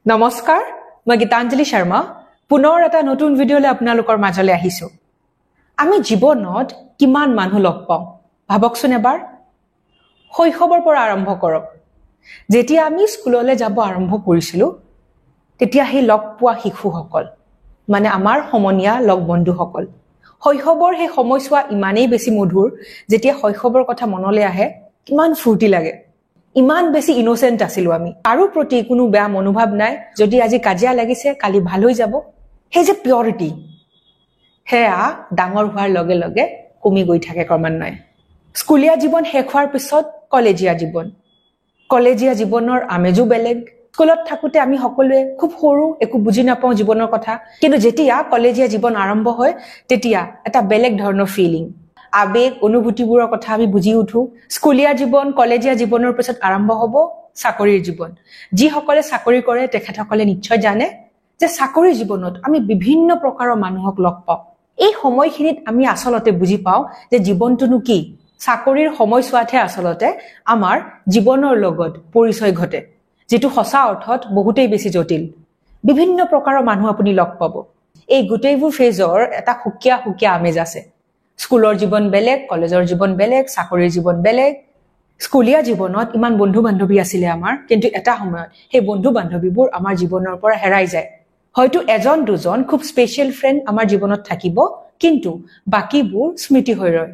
নমস্কাৰ মই গীতাঞ্জলি শৰ্মা পুনৰ এটা নতুন ভিডিঅ'লৈ আপোনালোকৰ মাজলৈ আহিছো আমি জীৱনত কিমান মানুহ লগ পাওঁ ভাবকচোন এবাৰ শৈশৱৰ পৰা আৰম্ভ কৰক যেতিয়া আমি স্কুললৈ যাব আৰম্ভ কৰিছিলো তেতিয়া হে লগ পোৱা শিশুসকল মানে আমাৰ সমনীয়া লগ বন্ধুসকল শৈশৱৰ হে সময়ছোৱা ইমানেই বেছি মধুৰ যেতিয়া শৈশৱৰ কথা মনলৈ আহে কিমান ফূৰ্তি লাগে ইমান বেছি ইনোসেন্ট আছিলো আমি আৰু প্ৰতি কোনো বেয়া মনোভাৱ নাই যদি আজি কাজিয়া লাগিছে কালি ভাল হৈ যাব হে যে পিউৰিটি হেয়া ডাঙৰ হোৱাৰ লগে লগে কমি গৈ থাকে ক্ৰমান্বয়ে স্কুলীয়া জীৱন শেষ হোৱাৰ পিছত কলেজীয়া জীৱনৰ আমেজো বেলেগ স্কুলত থাকোতে আমি সকলোৱে খুব সৰু একো বুজি নাপাওঁ জীৱনৰ কথা কিন্তু যেতিয়া কলেজীয়া জীৱন আৰম্ভ হয় তেতিয়া এটা বেলেগ ধৰণৰ ফিলিং আবেগ অনুভূতিবোৰৰ কথা আমি বুজি উঠো স্কুলীয়া জীৱন কলেজীয়া জীৱনৰ পিছত আৰম্ভ হ'ব চাকৰিৰ জীৱন যি সকলে চাকৰি কৰে তেখেতসকলে নিশ্চয় জানে যে চাকৰিৰ জীৱনত আমি বিভিন্ন প্ৰকাৰৰ মানুহক লগ পাওঁ এই সময়খিনিত আমি আসলতে বুজি পাওঁ যে জীৱনটোনো কি চাকৰিৰ সময়ছোৱাতহে আসলতে আমাৰ জীৱনৰ লগত পৰিচয় ঘটে যেটো সঁচা অৰ্থত বহুতেই বেছি জটিল বিভিন্ন প্ৰকাৰৰ মানুহ আপুনি লগ পাব এই গোটেইবোৰ ফেজৰ এটা হুকিয়া আমেজ আছে স্কুলৰ জীৱন বেলেগ কলেজৰ জীৱন বেলেগ চাকৰিৰ জীৱন বেলেগ স্কুলীয়া জীৱনত ইমান বন্ধু বান্ধৱী আছিল আমাৰ কিন্তু এটা সময়ত সেই বন্ধু বান্ধৱীবোৰ আমাৰ জীৱনৰ পৰা হেৰাই যায় হয়তো এজন দুজন খুব স্পেশাল ফ্ৰেণ্ড আমাৰ জীৱনত থাকিব কিন্তু বাকিবোৰ স্মৃতি হৈ ৰয়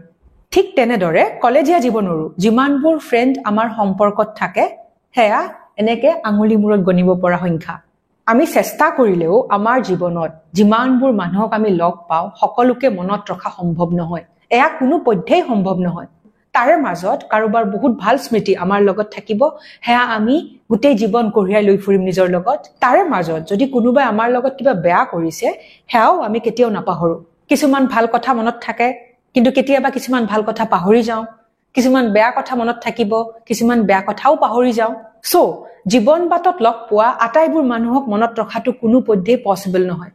ঠিক তেনেদৰে কলেজীয়া জীৱনৰো যিমানবোৰ ফ্ৰেণ্ড আমাৰ সম্পৰ্কত থাকে হেয়া এনেকে আঙুলি মূৰত গণিব পৰা সংখ্যা আমি চেষ্টা কৰিলেও আমাৰ জীৱনত যিমানবোৰ মানুহক আমি লগ পাওঁ সকলোকে মনত ৰখা সম্ভৱ নহয় এয়া কোনো পধ্যেই সম্ভৱ নহয় তাৰে মাজত কাৰোবাৰ বহুত ভাল স্মৃতি আমাৰ লগত থাকিব হেয়া আমি গোটেই জীৱন কঢ়িয়াই লৈ ফুৰিম নিজৰ লগত তাৰে মাজত যদি কোনোবাই আমাৰ লগত কিবা বেয়া কৰিছে হেয়াও আমি কেতিয়াও নাপাহৰো কিছুমান ভাল কথা মনত থাকে কিন্তু কেতিয়াবা কিছুমান ভাল কথা পাহৰি যাওঁ কিছুমান বেয়া কথা মনত থাকিব কিছুমান বেয়া কথাও পাহৰি যাওঁ সো জীৱন বাটত লগ পোৱা আটাইবোৰ মানুহক মনত ৰখাটো কোনো পধ্যেই পসিবল নহয়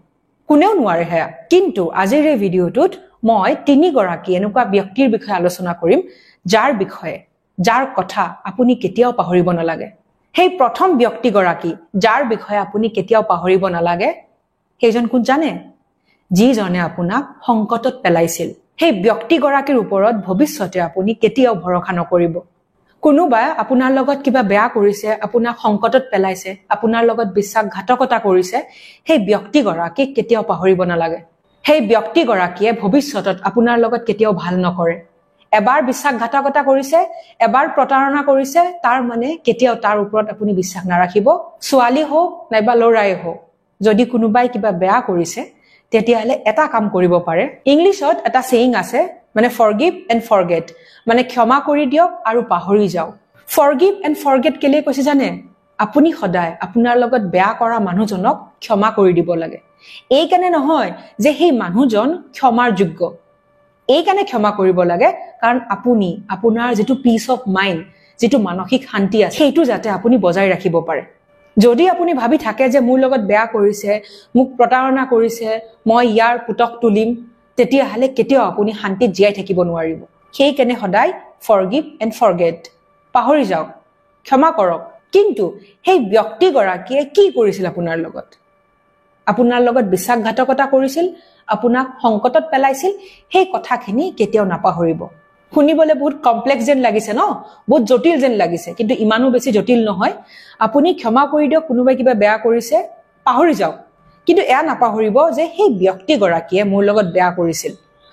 কোনেও নোৱাৰে হেয়া কিন্তু আজিৰ এই ভিডিঅ'টোত মই তিনিগৰাকী এনেকুৱা ব্যক্তিৰ বিষয়ে আলোচনা কৰিম যাৰ কথা আপুনি কেতিয়াও পাহৰিব নালাগে সেই প্ৰথম ব্যক্তিগৰাকী যাৰ বিষয়ে আপুনি কেতিয়াও পাহৰিব নালাগে সেইজন কোন জানে যিজনে আপোনাক সংকটত পেলাইছিল সেই ব্যক্তিগৰাকীৰ ওপৰত ভৱিষ্যতে আপুনি কেতিয়াও ভৰসা নকৰিব কোনোবাই আপোনাৰ লগত কিবা বেয়া কৰিছে আপোনাক সংকটত পেলাইছে আপোনাৰ লগত বিশ্বাসঘাতকতা কৰিছে সেই ব্যক্তিগৰাকীক কেতিয়াও পাহৰিব নালাগে সেই ব্যক্তিগৰাকীয়ে ভৱিষ্যতত আপোনাৰ লগত কেতিয়াও ভাল নকৰে এবাৰ বিশ্বাসঘাতকতা কৰিছে এবাৰ প্ৰতাৰণা কৰিছে তাৰ মানে কেতিয়াও তাৰ ওপৰত আপুনি বিশ্বাস নাৰাখিব ছোৱালী হোক নাইবা ল'ৰাই হোক যদি কোনোবাই কিবা বেয়া কৰিছে তেতিয়াহলে এটা কাম কৰিব পাৰে ইংলিছত এটা সেইং আছে মানে ফৰগিভ এণ্ড ফৰগেট মানে ক্ষমা কৰি দিয়ক আৰু পাহৰি যাওক ফৰগিভ এণ্ড ফৰগেট কেলে কৈছে জানে আপুনি সদায় আপোনাৰ লগত বেয়া কৰা মানুহজনক ক্ষমা কৰি দিব লাগে এই কাৰণে নহয় যে সেই মানুহজন ক্ষমাৰ যোগ্য এই কাৰণে ক্ষমা কৰিব লাগে কাৰণ আপুনি আপোনাৰ যেটো পিস অফ মাইন্ড যেটো মানসিক শান্তি আছে সেইটো যাতে আপুনি বজাই ৰাখিব পাৰে যদি আপুনি ভাবি থাকে যে মোৰ লগত বেয়া কৰিছে মোক প্ৰতাৰণা কৰিছে মই ইয়াৰ পুতক তুলিম তেতিয়াহলে কেতিয়াও আপুনি শান্তিত জীয়াই থাকিব নোৱাৰিব সেই কাৰণে সদায় ফৰগিভ এণ্ড ফৰগেট পাহৰি যাওক ক্ষমা কৰক কিন্তু সেই ব্যক্তিগৰাকীয়ে কি কৰিছিল আপোনাৰ লগত বিশ্বাসঘাতকতা কৰিছিল আপোনাক সংকটত পেলাইছিল সেই কথাখিনি কেতিয়াও নাপাহৰিব শুনিবলৈ বহুত কমপ্লেক্স যেন লাগিছে ন বহুত জটিল যেন লাগিছে কিন্তু ইমানো বেছি জটিল নহয় আপুনি ক্ষমা কৰি দিয়ক কোনোবাই কিবা বেয়া কৰিছে পাহৰি যাওক কিন্তু এয়া নাপাহৰিব যে সেই ব্যক্তিগৰাকীয়ে মোৰ লগত বেয়া কৰিছিল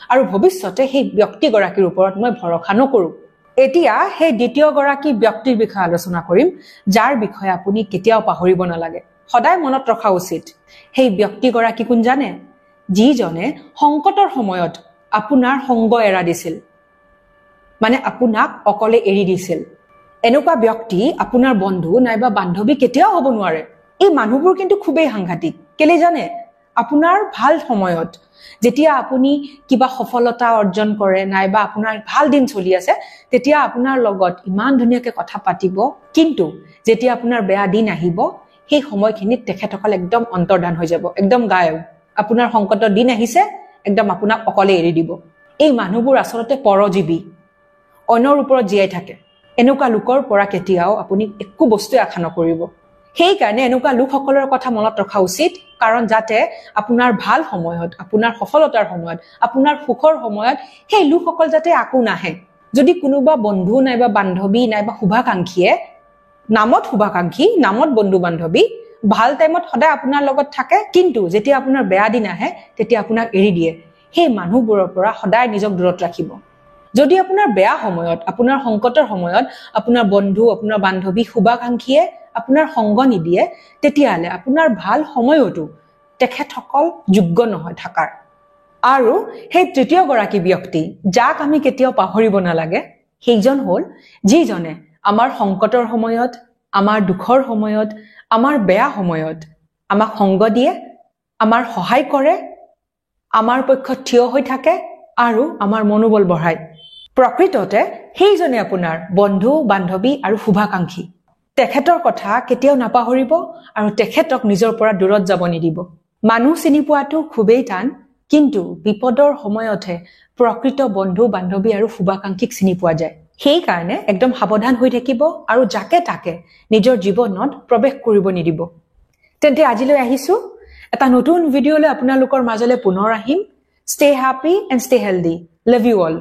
আৰু ভৱিষ্যতে সেই ব্যক্তিগৰাকীৰ ওপৰত মই ভৰসা নকৰো এতিয়া সেই দ্বিতীয় গৰাকী ব্যক্তিৰ বিষয়ে আলোচনা কৰিম যাৰ বিষয়ে আপুনি কেতিয়াও পাহৰিব নালাগে সদায় মনত ৰখা উচিত সেই ব্যক্তিগৰাকী কোন জানে যিজনে সংকটৰ সময়ত আপোনাৰ সংগ এৰা দিছিল মানে আপোনাক অকলে এৰি দিছিল এনেকুৱা ব্যক্তি আপোনাৰ বন্ধু নাইবা বান্ধৱী কেতিয়াও হ'ব নোৱাৰে এই মানুহবোৰ কিন্তু খুবেই সাংঘাতিক কেলে জানে আপোনাৰ ভাল সময়ত যেতিয়া আপুনি কিবা সফলতা অৰ্জন কৰে নাইবা আপোনাৰ ভাল দিন চলি আছে তেতিয়া আপোনাৰ লগত ইমান ধুনীয়াকৈ কথা পাতিব কিন্তু যেতিয়া আপোনাৰ বেয়া দিন আহিব সেই সময়খিনিত তেখেতসকল একদম অন্তৰ্ধান হৈ যাব একদম গায়ব আপোনাৰ সংকটৰ দিন আহিছে একদম আপোনাক অকলে এৰি দিব এই মানুহবোৰ আসলতে পৰজীৱী অন্যৰ ওপৰত জীয়াই থাকে এনেকুৱা লোকৰ পৰা কেতিয়াও আপুনি একো বস্তু আশা নকৰিব সেইকাৰণে এনেকুৱা লোকসকলৰ কথা মনত ৰখা উচিত কাৰণ যাতে আপোনাৰ ভাল সময়ত আপোনাৰ সফলতাৰ সময়ত আপোনাৰ সুখৰ সময়ত সেই লোকসকল যাতে আকৌ নাহে যদি কোনোবা বন্ধু নাইবা বান্ধৱী নাইবা শুভাকাংক্ষীয়ে নামত বন্ধু বান্ধৱী ভাল টাইমত সদায় আপোনাৰ লগত থাকে কিন্তু যেতিয়া আপোনাৰ বেয়া দিন আহে তেতিয়া আপোনাক এৰি দিয়ে সেই মানুহবোৰৰ পৰা সদায় নিজক দূৰত ৰাখিব যদি আপোনাৰ বেয়া সময়ত আপোনাৰ সংকটৰ সময়ত আপোনাৰ বন্ধু আপোনাৰ বান্ধৱী শুভাকাংক্ষীয়ে আপোনাৰ সংগ নিদিয়ে তেতিয়ালে আপোনাৰ ভাল সময়তো তেখেতসকল যোগ্য নহয় থাকাৰ আৰু সেই তৃতীয় গৰাকী ব্যক্তি যাক আমি কেতিয়াও পাহৰিব নালাগে সেইজন হ'ল যিজনে আমাৰ সংকটৰ সময়ত আমাৰ দুখৰ সময়ত আমাৰ বেয়া সময়ত আমাক সংগ দিয়ে আমাৰ সহায় কৰে আমাৰ পক্ষত থিয় হৈ থাকে আৰু আমাৰ মনোবল বঢ়ায় প্ৰকৃততে সেইজনে আপোনাৰ বন্ধু বান্ধৱী আৰু শুভাকাংক্ষী তেখেতৰ কথা কেতিয়াও নাপাহৰিব আৰু তেখেতক নিজৰ পৰা দূৰত যাব নিদিব মানুহ চিনি পোৱাটো খুবেই টান কিন্তু বিপদৰ সময়তহে প্ৰকৃত বন্ধু বান্ধৱী আৰু শুভাকাংক্ষীক চিনি পোৱা যায় সেই কাৰণে একদম সাৱধান হৈ থাকিব আৰু যাকে তাকে নিজৰ জীৱনত প্ৰৱেশ কৰিব নিদিব তেন্তে আজিলৈ আহিছো এটা নতুন ভিডিঅ'লৈ আপোনালোকৰ মাজলৈ পুনৰ আহিম stay happy and stay healthy love you all